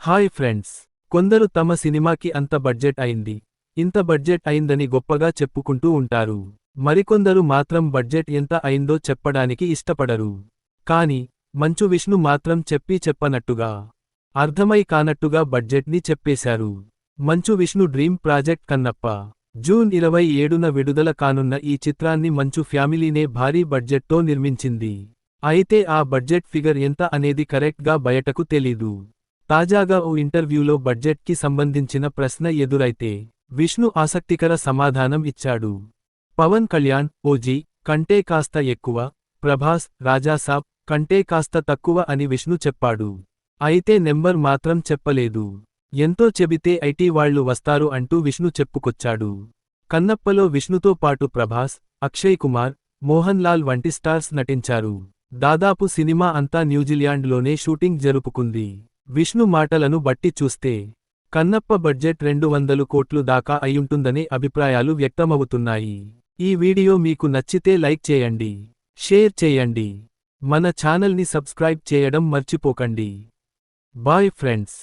Hi friends, కొందరు తమ సినిమాకి అంత బడ్జెట్ అయింది, ఇంత బడ్జెట్ అయిందని గొప్పగా చెప్పుకుంటూ ఉంటారు. మరికొందరు మాత్రం బడ్జెట్ ఎంత అయిందో చెప్పడానికి ఇష్టపడరు. కానీ మంచు విష్ణు మాత్రం చెప్పనట్టుగా అర్థమై కానట్టుగా బడ్జెట్ని చెప్పేశారు. Manchu Vishnu dream project Kannappa June 27న విడుదల కానున్న ఈ చిత్రాన్ని మంచు ఫ్యామిలీనే భారీ బడ్జెట్తో నిర్మించింది. అయితే ఆ బడ్జెట్ ఫిగర్ ఎంత అనేది కరెక్ట్గా బయటకు తెలీదు. తాజాగా ఓ ఇంటర్వ్యూలో బడ్జెట్కి సంబంధించిన ప్రశ్న ఎదురైతే విష్ణు ఆసక్తికర సమాధానం ఇచ్చాడు. పవన్ కళ్యాణ్ ఓజీ కంటే కాస్త ఎక్కువ, ప్రభాస్ రాజాసాబ్ కంటే కాస్త తక్కువ అని విష్ణు చెప్పాడు. అయితే నెంబర్ మాత్రం చెప్పలేదు. ఎంతో చెబితే ఐటీ వాళ్లు వస్తారు అంటూ విష్ణు చెప్పుకొచ్చాడు. కన్నప్పలో విష్ణుతో పాటు ప్రభాస్, అక్షయ్ కుమార్, మోహన్ లాల్ వంటి స్టార్స్ నటించారు. దాదాపు సినిమా అంతా న్యూజిలాండ్లోనే షూటింగ్ జరుపుకుంది. విష్ణు మాటలను బట్టి చూస్తే కన్నప్ప బడ్జెట్ 200 కోట్లు దాకా అయ్యుంటుందనే అభిప్రాయాలు వ్యక్తమవుతున్నాయి. ఈ వీడియో మీకు నచ్చితే లైక్ చేయండి, షేర్ చేయండి, మన ఛానల్ని సబ్స్క్రైబ్ చేయడం మర్చిపోకండి. Bye friends.